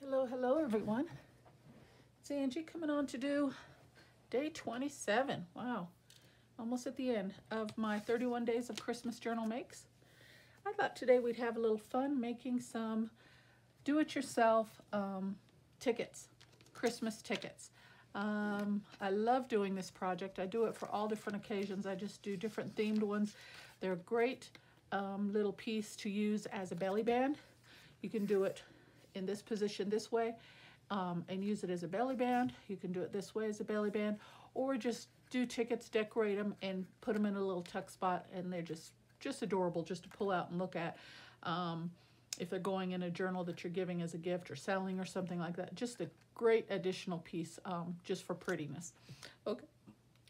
Hello everyone. It's Angie coming on to do day 27. Wow, almost at the end of my 31 days of Christmas journal makes. I thought today we'd have a little fun making some do-it-yourself tickets, Christmas tickets. I love doing this project. I do it for all different occasions. I just do different themed ones. They're a great little piece to use as a belly band. You can do it in this position this way and use it as a belly band. You can do it this way as a belly band, or just do tickets, decorate them, and put them in a little tuck spot, and they're just adorable just to pull out and look at. If they're going in a journal that you're giving as a gift or selling or something like that, just a great additional piece just for prettiness. Okay,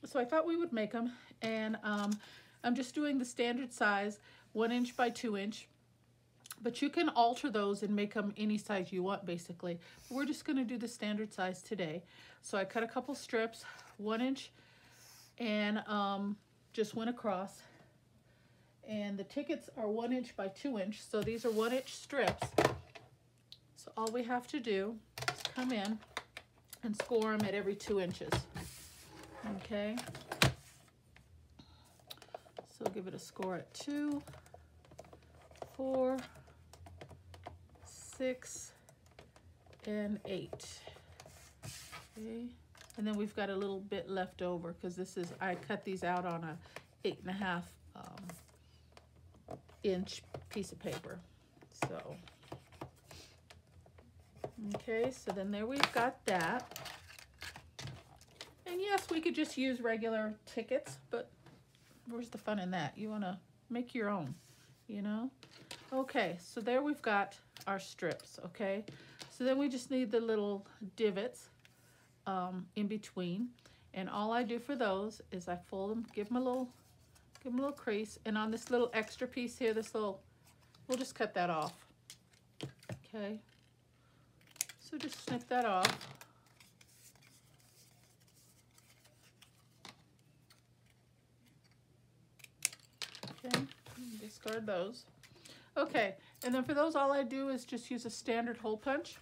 so I thought we would make them, and I'm just doing the standard size, 1 inch by 2 inch. But you can alter those and make them any size you want, basically. We're just going to do the standard size today. So I cut a couple strips, 1 inch, and just went across. And the tickets are 1 inch by 2 inch, so these are 1 inch strips. So all we have to do is come in and score them at every 2 inches. Okay. So give it a score at 2, 4, 6, and 8. Okay, and then we've got a little bit left over because this is, I cut these out on a 8.5 inch piece of paper. So okay, so then there we've got that. And yes, we could just use regular tickets, but where's the fun in that? You want to make your own, you know. Okay, so there we've got our strips. Okay, so then we just need the little divots in between, and all I do for those is I fold them, give them a little crease, and on this little extra piece here, this little, we'll just cut that off. Okay, so just snip that off. Okay, discard those. Okay, and then for those, all I do is just use a standard hole punch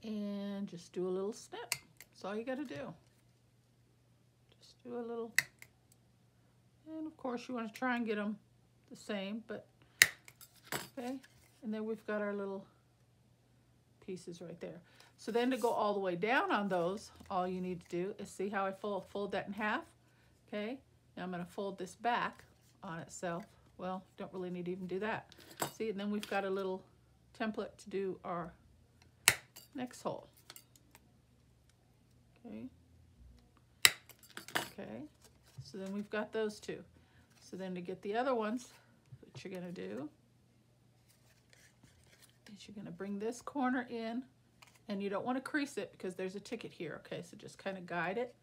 and just do a little snip. That's all you got to do. Just do a little, and of course you want to try and get them the same, but okay. And then we've got our little pieces right there. So then to go all the way down on those, all you need to do is see how I fold that in half. Okay, now I'm going to fold this back on itself. Well, don't really need to even do that. See, and then we've got a little template to do our next hole. Okay. Okay. So then we've got those two. So then to get the other ones, what you're going to do is you're going to bring this corner in, and you don't want to crease it because there's a ticket here. Okay, so just kind of guide it,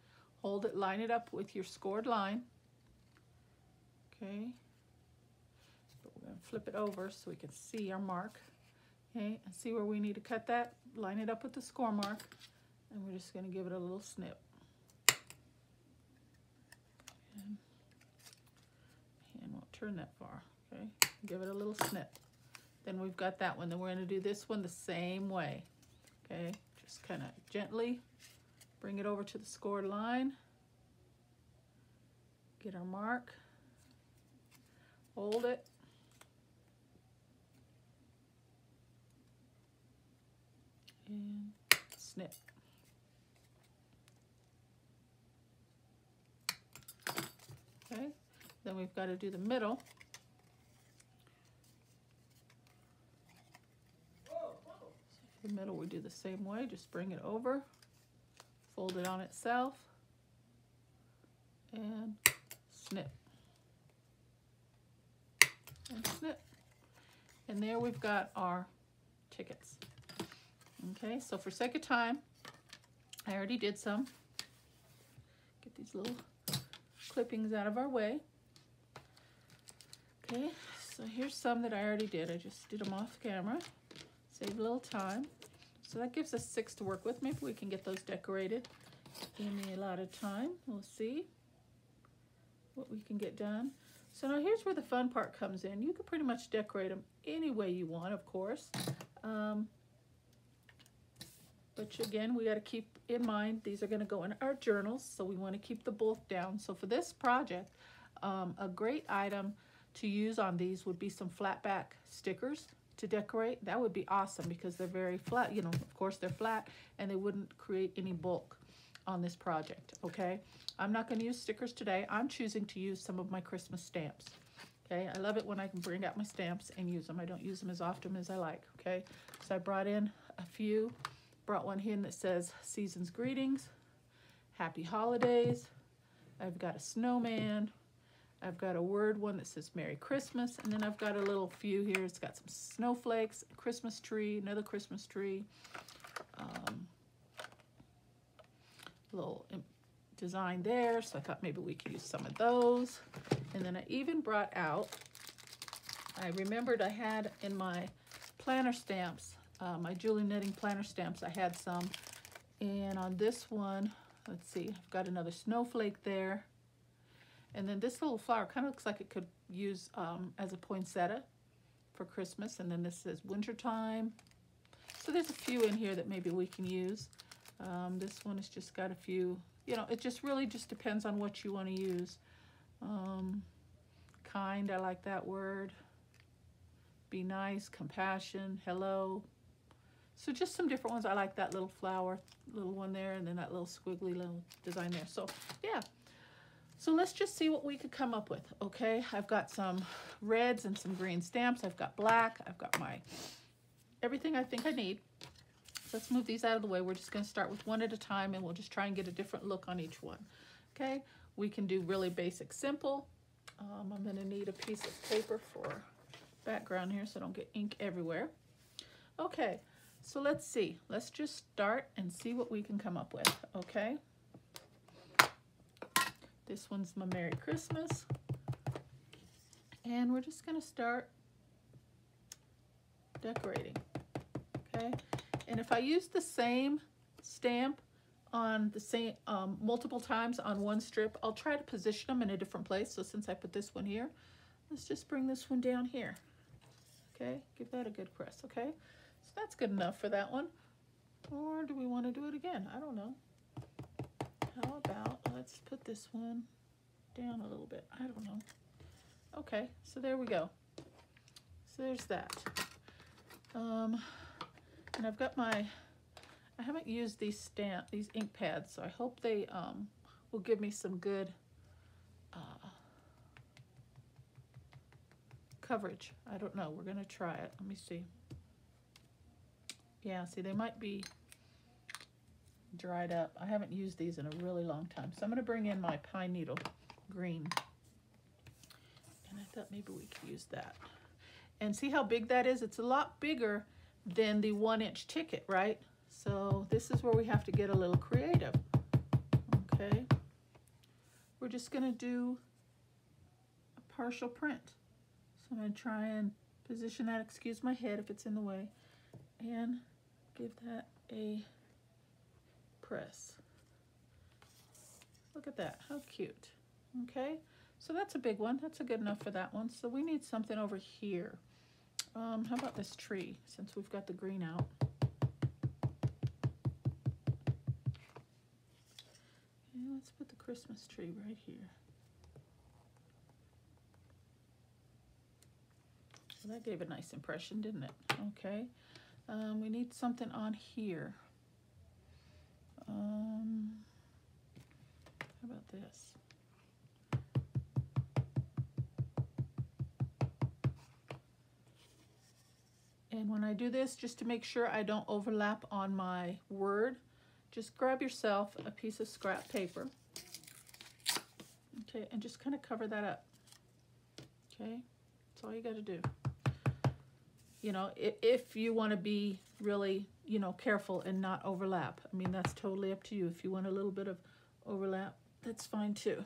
hold it, line it up with your scored line. Okay. Flip it over so we can see our mark. Okay, and see where we need to cut that. Line it up with the score mark, and we're just going to give it a little snip. And hand won't turn that far. Okay, give it a little snip. Then we've got that one. Then we're going to do this one the same way. Okay, just kind of gently bring it over to the scored line. Get our mark. Hold it. And snip. Okay, then we've got to do the middle. So for the middle, we do the same way. Just bring it over, fold it on itself, and snip. And snip. And there we've got our tickets. Okay, so for sake of time, I already did some. Get these little clippings out of our way. Okay, so here's some that I already did. I just did them off camera. Save a little time. So that gives us 6 to work with. Maybe we can get those decorated in the allotted time. We'll see what we can get done. So now here's where the fun part comes in. You can pretty much decorate them any way you want, of course. Which again, we got to keep in mind, these are going to go in our journals, so we want to keep the bulk down. So for this project, a great item to use on these would be some flat back stickers to decorate. That would be awesome because they're very flat, you know, of course they're flat, and they wouldn't create any bulk on this project, okay? I'm not going to use stickers today. I'm choosing to use some of my Christmas stamps. Okay, I love it when I can bring out my stamps and use them. I don't use them as often as I like, okay? So I brought in a few. Brought one in that says Season's Greetings, Happy Holidays. I've got a snowman. I've got a word one that says Merry Christmas. And then I've got a little few here. It's got some snowflakes, a Christmas tree, another Christmas tree. Little design there. So I thought maybe we could use some of those. And then I even brought out, I remembered I had in my planner stamps, my Julie Knitting planner stamps, I had some. And on this one, let's see, I've got another snowflake there. And then this little flower kind of looks like it could use as a poinsettia for Christmas. And then this says wintertime. So there's a few in here that maybe we can use. This one has just got a few, you know, it just really just depends on what you want to use. Kind, I like that word. Be nice, compassion, hello. So just some different ones. I like that little flower, little one there, and then that little squiggly little design there. So yeah, so let's just see what we could come up with, okay? I've got some reds and some green stamps. I've got black. I've got my everything I think I need. So let's move these out of the way. We're just going to start with one at a time, and we'll just try and get a different look on each one, okay? We can do really basic, simple. I'm going to need a piece of paper for background here so I don't get ink everywhere. Okay. So let's see. Let's just start and see what we can come up with, okay? This one's my Merry Christmas. And we're just going to start decorating, okay? And if I use the same stamp on the same multiple times on one strip, I'll try to position them in a different place. So since I put this one here, let's just bring this one down here, okay? Give that a good press, okay? So that's good enough for that one. Or do we want to do it again? I don't know. How about, let's put this one down a little bit. I don't know. Okay, so there we go. So there's that. And I've got my, I haven't used these ink pads, so I hope they will give me some good coverage. I don't know. We're going to try it. Let me see. Yeah, see, they might be dried up. I haven't used these in a really long time. So I'm going to bring in my pine needle green. And I thought maybe we could use that. And see how big that is? It's a lot bigger than the 1-inch ticket, right? So this is where we have to get a little creative. Okay. We're just going to do a partial print. So I'm going to try and position that, excuse my head if it's in the way, and give that a press. Look at that, how cute. Okay, so that's a big one. That's a good enough for that one. So we need something over here. How about this tree, since we've got the green out? Okay, let's put the Christmas tree right here. Well, that gave a nice impression, didn't it? Okay. We need something on here. How about this? And when I do this, just to make sure I don't overlap on my word, just grab yourself a piece of scrap paper. Okay, and just kind of cover that up. Okay, that's all you got to do. You know, if you want to be really, you know, careful and not overlap. I mean, that's totally up to you. If you want a little bit of overlap, that's fine too.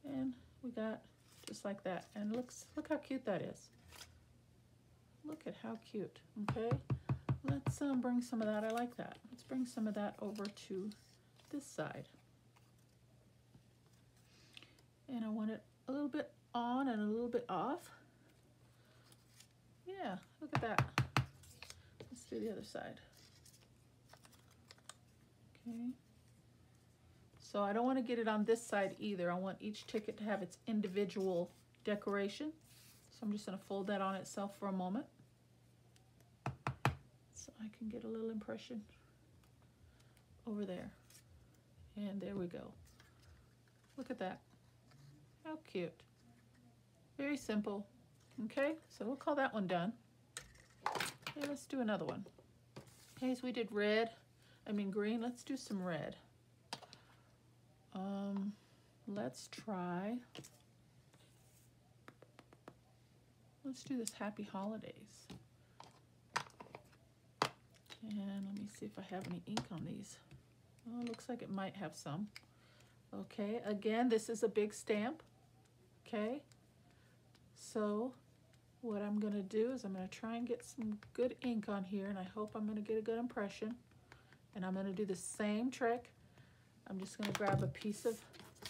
And we got just like that. And look how cute that is. Look at how cute. Okay, let's bring some of that. I like that. Let's bring some of that over to this side. And I want it a little bit on and a little bit off. Yeah, look at that. Let's do the other side. Okay. So I don't want to get it on this side either. I want each ticket to have its individual decoration. So I'm just going to fold that on itself for a moment so I can get a little impression over there. And there we go. Look at that. How cute. Very simple. Okay, so we'll call that one done. Okay, let's do another one. Okay, so we did green. Let's do some red. Let's do this Happy Holidays. And let me see if I have any ink on these. Oh, it looks like it might have some. Okay, again, this is a big stamp. Okay, so what I'm going to do is I'm going to try and get some good ink on here, and I hope I'm going to get a good impression. And I'm going to do the same trick. I'm just going to grab a piece of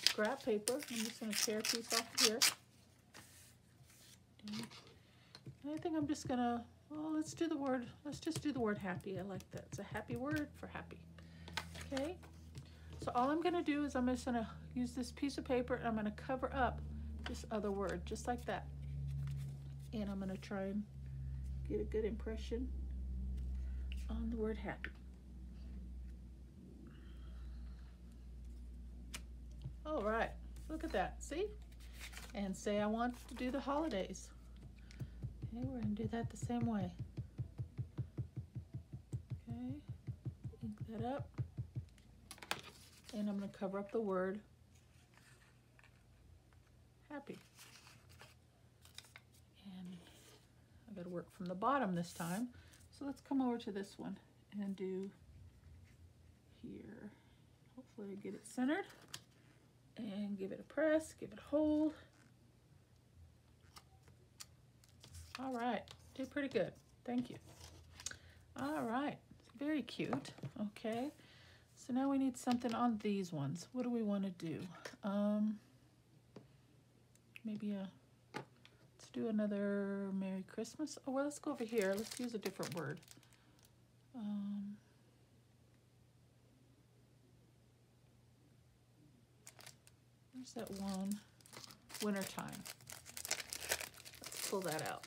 scrap paper. I'm just going to tear a piece off here. And I think I'm just going to, let's just do the word happy. I like that. It's a happy word for happy. Okay, so all I'm going to do is I'm just going to use this piece of paper and I'm going to cover up this other word, just like that. And I'm going to try and get a good impression on the word happy. All right, look at that, see? And say I want to do the holidays. Okay, we're going to do that the same way. Okay, ink that up. And I'm going to cover up the word happy. And I got to work from the bottom this time. So let's come over to this one and do here. Hopefully I get it centered. And give it a press, give it a hold. All right, did pretty good. Thank you. All right, very cute. Okay, so now we need something on these ones. What do we want to do? Maybe let's do another Merry Christmas. Oh, well, let's go over here. Let's use a different word. Where's that one? Wintertime. Let's pull that out.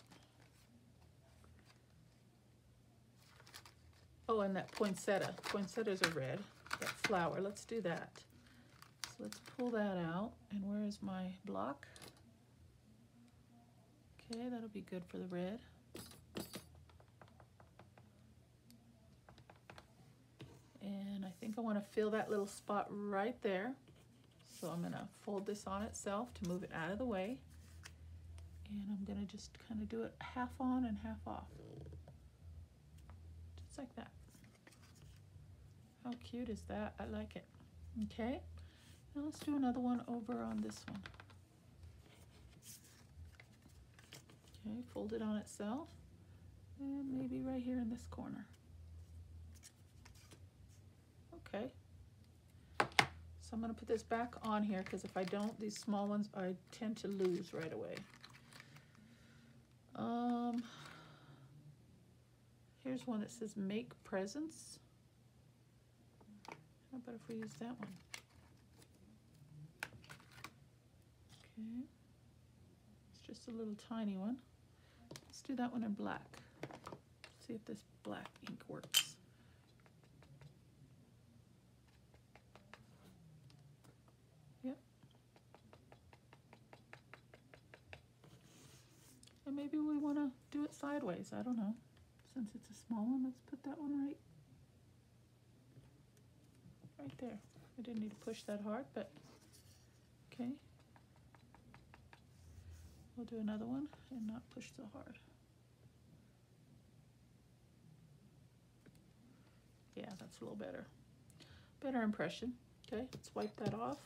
Oh, and that poinsettia. Poinsettias are red. That flower. Let's do that. So let's pull that out. And where is my block? Okay, that'll be good for the red. And I think I want to fill that little spot right there. So I'm going to fold this on itself to move it out of the way. And I'm going to just kind of do it half on and half off. Just like that. How cute is that? I like it. Okay. Now let's do another one over on this one. Okay, fold it on itself. And maybe right here in this corner. Okay. So I'm going to put this back on here because if I don't, these small ones I tend to lose right away. Here's one that says make presents. How about if we use that one? Okay. It's just a little tiny one. Let's do that one in black. See if this black ink works. And maybe we want to do it sideways. I don't know. Since it's a small one, let's put that one right there. I didn't need to push that hard, but okay. We'll do another one and not push so hard. Yeah, that's a little better. Better impression. Okay, let's wipe that off.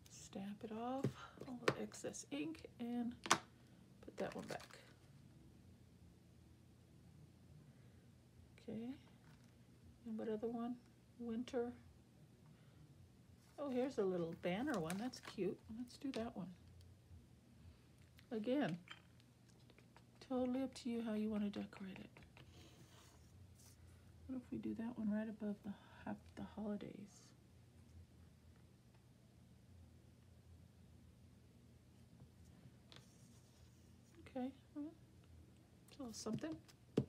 Stamp it off. All the excess ink and put that one back. Okay, and what other one? Winter. Oh, here's a little banner one. That's cute. Let's do that one. Again, totally up to you how you want to decorate it. What if we do that one right above the holidays? Okay, well, it's a little something. I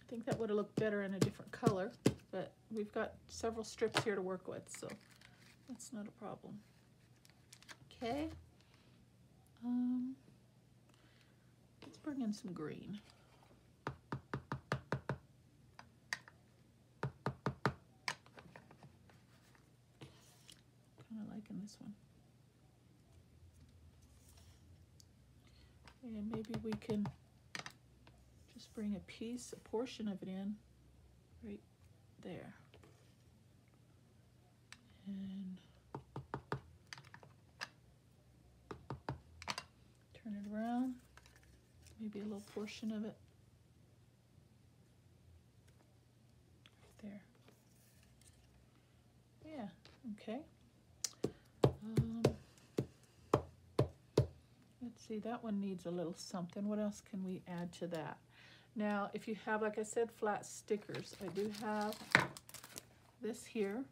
think that would have looked better in a different color, but we've got several strips here to work with, so that's not a problem. Okay, let's bring in some green. Kind of liking this one. And maybe we can just bring a portion of it in right there. And turn it around, maybe a little portion of it right there. Yeah, okay. Let's see, that one needs a little something. What else can we add to that? Now, if you have, like I said, flat stickers, I do have this here.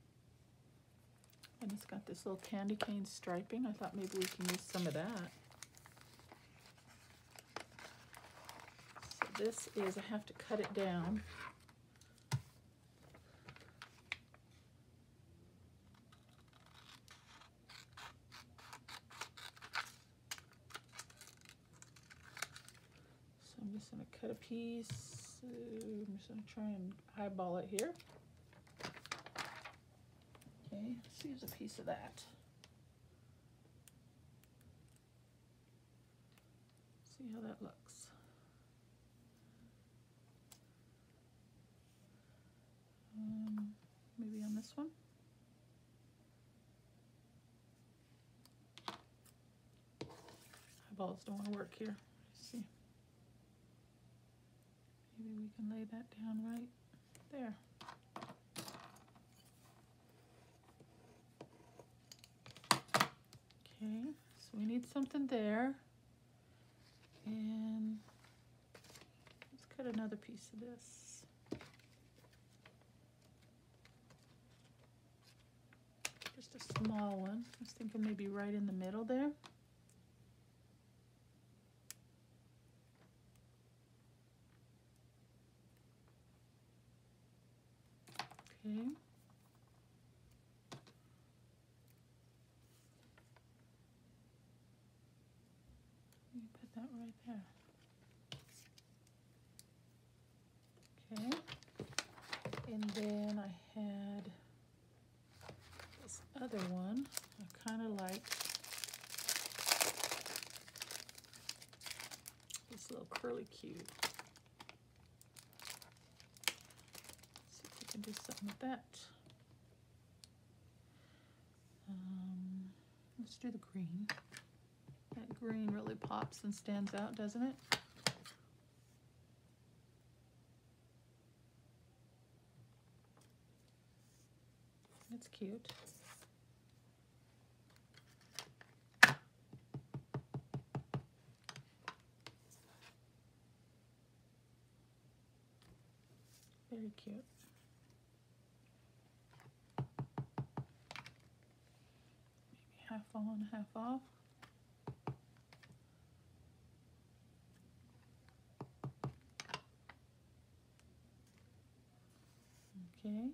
And it's got this little candy cane striping. I thought maybe we can use some of that. So this is, I have to cut it down. So I'm just gonna cut a piece. I'm just gonna try and eyeball it here. Okay, let's use a piece of that. See how that looks. Maybe on this one. Eyeballs don't want to work here. Let's see. Maybe we can lay that down right there. Okay, so we need something there. And let's cut another piece of this. Just a small one. I was thinking maybe right in the middle there. Okay. Put that right there. Okay. And then I had this other one. I kind of like this little curly cue. Let's see if we can do something with that. Let's do the green. That green really pops and stands out, doesn't it? It's cute. Very cute. Maybe half on, half off. Okay.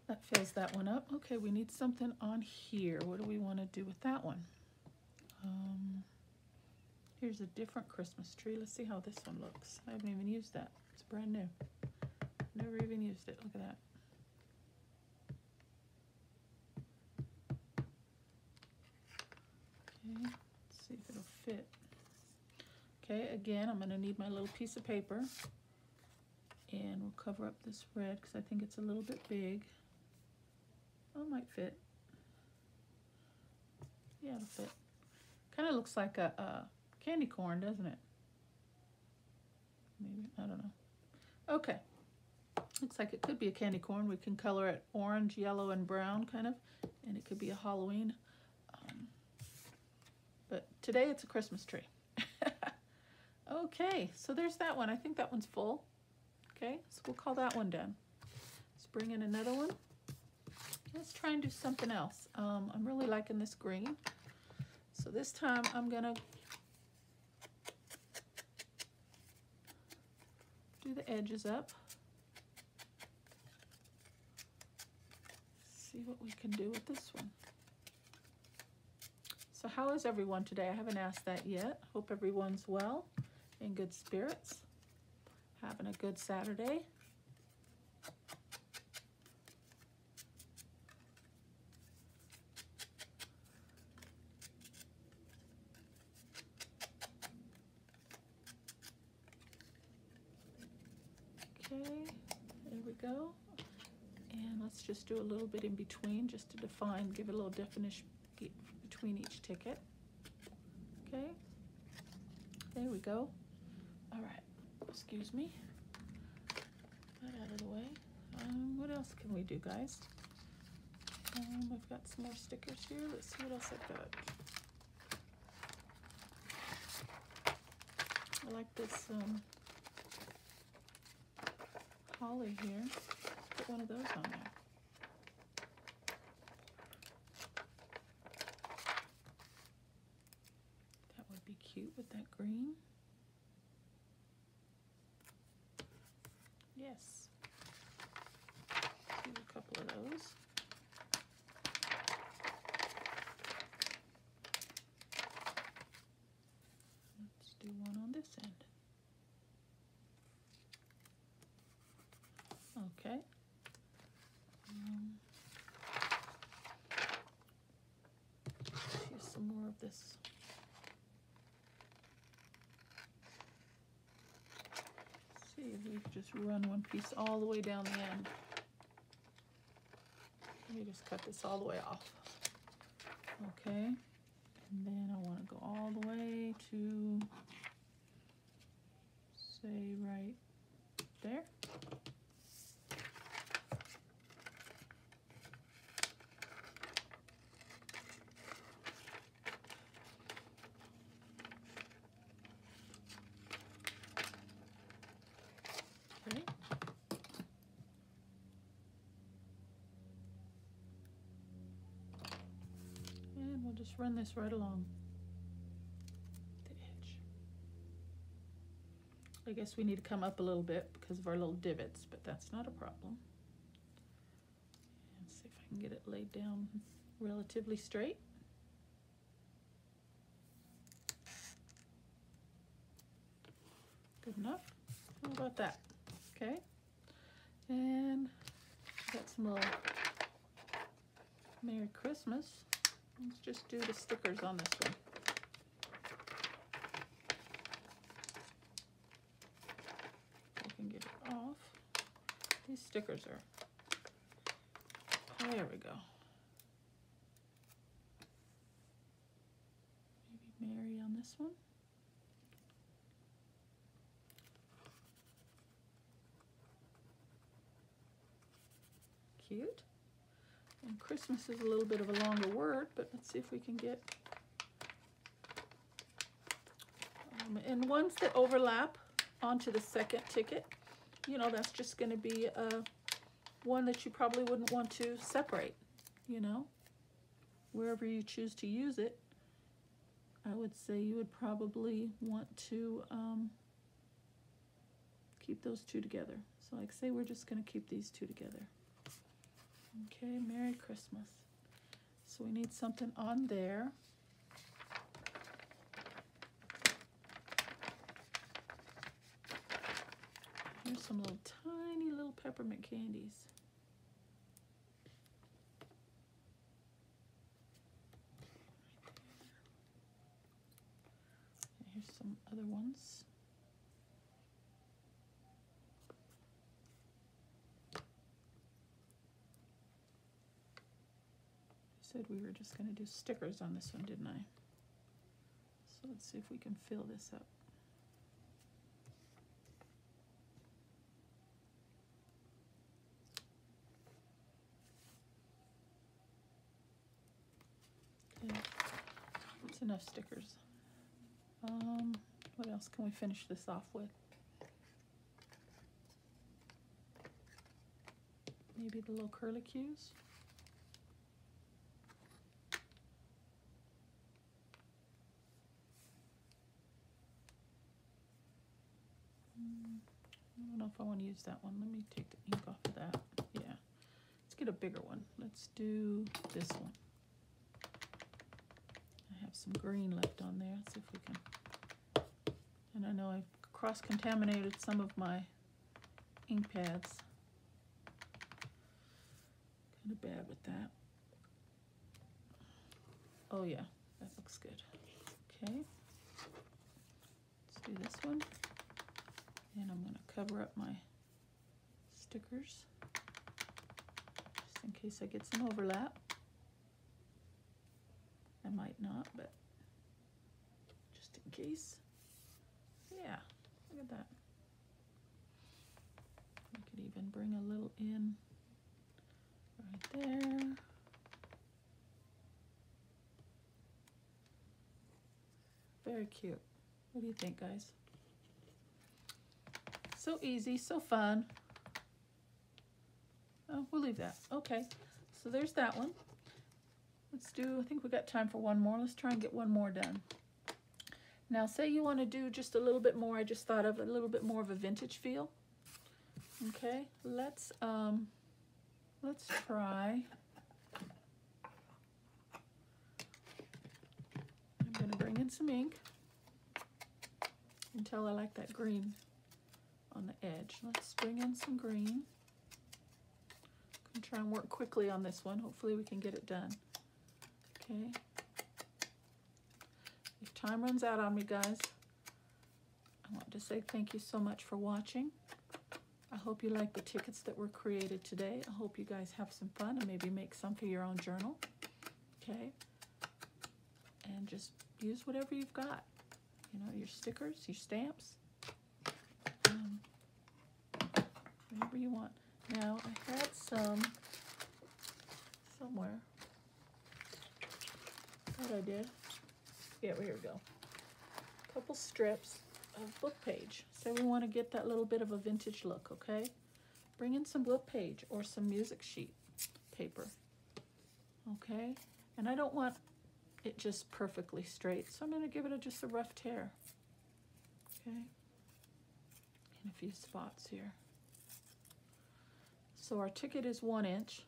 That fills that one up. Okay, we need something on here. What do we want to do with that one? Here's a different Christmas tree. Let's see how this one looks. I haven't even used that. It's brand new. Never even used it. Look at that. Okay, let's see if it'll fit. Okay, again, I'm going to need my little piece of paper. And we'll cover up this red because I think it's a little bit big. Oh, it might fit. Yeah, it'll fit. Kind of looks like a candy corn, doesn't it? Maybe, I don't know. Okay. Looks like it could be a candy corn. We can color it orange, yellow, and brown, kind of. And it could be a Halloween. But today it's a Christmas tree. Okay, so there's that one. I think that one's full. Okay, so we'll call that one done. Let's bring in another one. Let's try and do something else. I'm really liking this green. So this time I'm gonna do the edges up. See what we can do with this one. So how is everyone today? I haven't asked that yet. Hope everyone's well, in good spirits, having a good Saturday. Okay, there we go. And let's just do a little bit in between just to define, give it a little definition between each ticket. Okay, there we go. All right, excuse me. That out of the way. What else can we do, guys? I've got some more stickers here. Let's see what else I've got. I like this holly here. Let's put one of those on there. That would be cute with that green. Yes. Do a couple of those. Let's do one on this end. Okay. Let's use some more of this. See if we could just run one piece all the way down the end. Let me just cut this all the way off. Okay. And then I want to go all the way to, say, right there. Okay. And we'll just run this right along the edge. I guess we need to come up a little bit because of our little divots, but that's not a problem. Let's see if I can get it laid down relatively straight. Good enough. How about that? Okay. And got some little Merry Christmas. Let's just do the stickers on this one. I can get it off. These stickers are, there we go. Maybe Mary on this one. Cute. And Christmas is a little bit of a longer word, but let's see if we can get and ones that overlap onto the second ticket. You know, that's just going to be one that you probably wouldn't want to separate, you know. Wherever you choose to use it, I would say you would probably want to keep those two together. So like say we're just going to keep these two together. Okay, Merry Christmas. So we need something on there. Here's some little tiny little peppermint candies. Here's some other ones. Said we were just going to do stickers on this one, didn't I? So let's see if we can fill this up. Okay, that's enough stickers. What else can we finish this off with? maybe the little curlicues. I don't know if I want to use that one. Let me take the ink off of that. Yeah, let's get a bigger one. Let's do this one. I have some green left on there. Let's see if we can. And I know I've cross-contaminated some of my ink pads. Kind of bad with that. Oh yeah, that looks good. Okay, let's do this one. And I'm going to cover up my stickers just in case I get some overlap. I might not, but just in case. Yeah, look at that. I could even bring a little in right there. Very cute. What do you think, guys? So easy, so fun. Oh, we'll leave that. Okay, so there's that one. Let's do, I think we got time for one more. Let's try and get one more done. Now, say you want to do just a little bit more. I just thought of a little bit more of a vintage feel. Okay, let's try. I'm going to bring in some ink. You can tell I like that green on the edge. Let's bring in some green. I'm try and work quickly on this one. Hopefully we can get it done. Okay. If time runs out on me, guys, I want to say thank you so much for watching. I hope you like the tickets that were created today. I hope you guys have some fun and maybe make some for your own journal. Okay. And just use whatever you've got. You know, your stickers, your stamps. Whatever you want. Now, I had some somewhere. Thought I did. Yeah, here we go. A couple strips of book page. So we want to get that little bit of a vintage look, okay? Bring in some book page or some music sheet paper, okay? And I don't want it just perfectly straight, so I'm going to give it just a rough tear, okay? In a few spots here. So our ticket is 1 inch.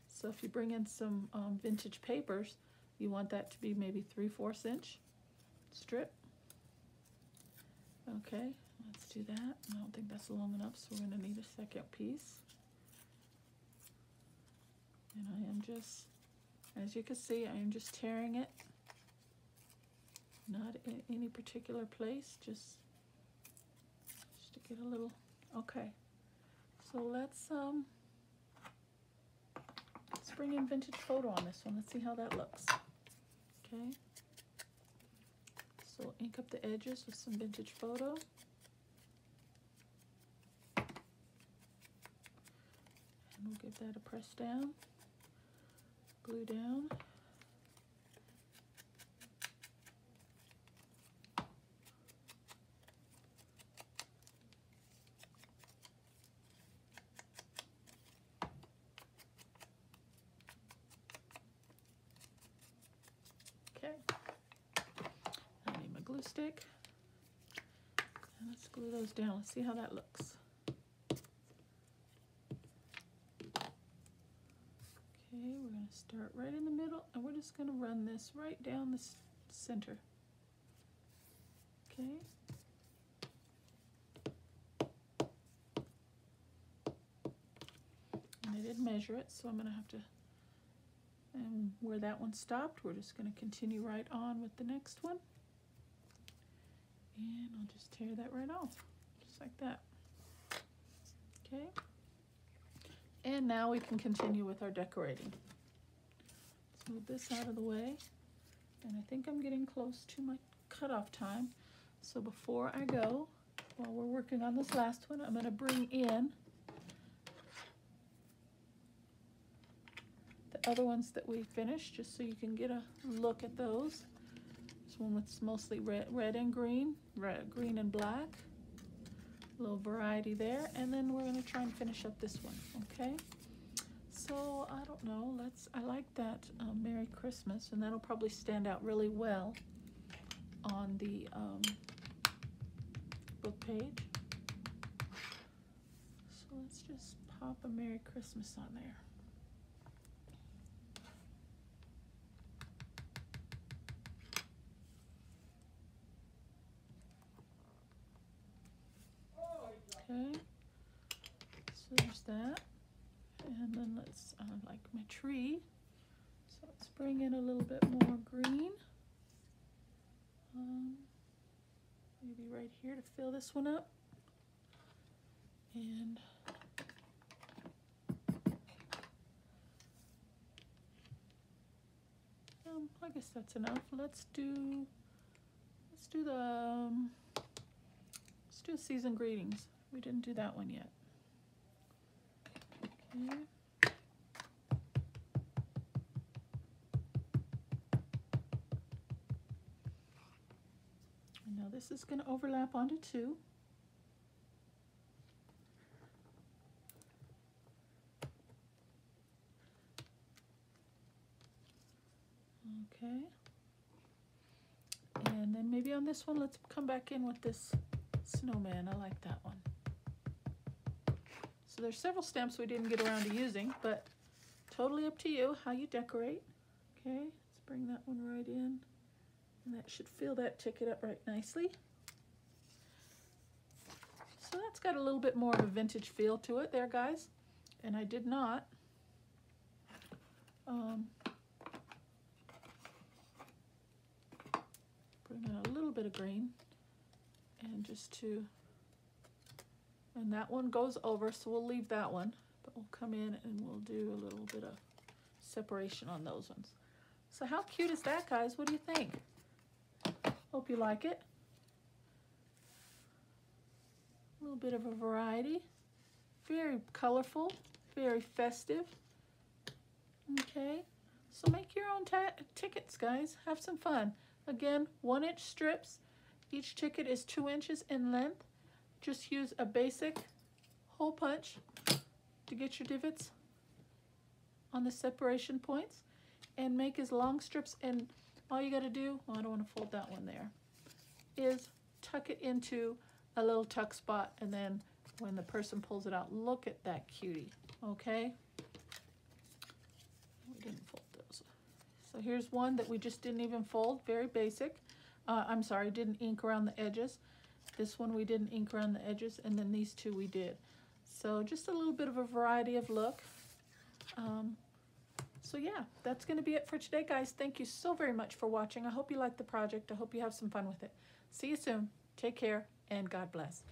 So if you bring in some vintage papers, you want that to be maybe 3/4 inch strip. Okay, let's do that. I don't think that's long enough, so we're going to need a second piece. And I am just, as you can see, I am just tearing it. Not in any particular place, just to get a little, okay. So let's bring in vintage photo on this one. Let's see how that looks. Okay. So ink up the edges with some vintage photo. And we'll give that a press down, glue down. Okay, I need my glue stick, and let's glue those down. Let's see how that looks. Okay, we're going to start right in the middle, and we're just going to run this right down the center. Okay. And I did measure it, so I'm going to have to, and where that one stopped, we're just going to continue right on with the next one. And I'll just tear that right off, just like that. Okay. And now we can continue with our decorating. Let's move this out of the way. And I think I'm getting close to my cutoff time. So before I go, while we're working on this last one, I'm going to bring in the other ones that we finished, just so you can get a look at those. This one was mostly red and green, green and black. A little variety there. And then we're going to try and finish up this one, okay? So I don't know, I like that Merry Christmas, and that'll probably stand out really well on the book page. So let's just pop a Merry Christmas on there. Okay, so there's that. And then let's, like my tree, so let's bring in a little bit more green. Maybe right here to fill this one up. And I guess that's enough. Let's do season greetings. We didn't do that one yet. Okay. And now this is going to overlap onto 2. Okay. And then maybe on this one, let's come back in with this snowman. I like that one. So there's several stamps we didn't get around to using, but totally up to you how you decorate. Okay, let's bring that one right in. And that should fill that ticket up right nicely. So that's got a little bit more of a vintage feel to it there, guys. And I did not bring in a little bit of green, and and that one goes over, so we'll leave that one, but we'll come in and we'll do a little bit of separation on those ones. So how cute is that, guys? What do you think? Hope you like it. A little bit of a variety. Very colorful, very festive. Okay, so make your own tickets, guys. Have some fun. Again, 1-inch strips. Each ticket is 2 inches in length. Just use a basic hole punch to get your divots on the separation points, and make as long strips. And all you got to do, oh, I don't want to fold that one there, is tuck it into a little tuck spot, and then when the person pulls it out, look at that cutie. Okay, we didn't fold those. So here's one that we just didn't even fold, very basic. I'm sorry, didn't ink around the edges. This one we didn't ink around the edges, and then these 2 we did. So just a little bit of a variety of look. So yeah, that's going to be it for today, guys. Thank you so very much for watching. I hope you liked the project. I hope you have some fun with it. See you soon. Take care, and God bless.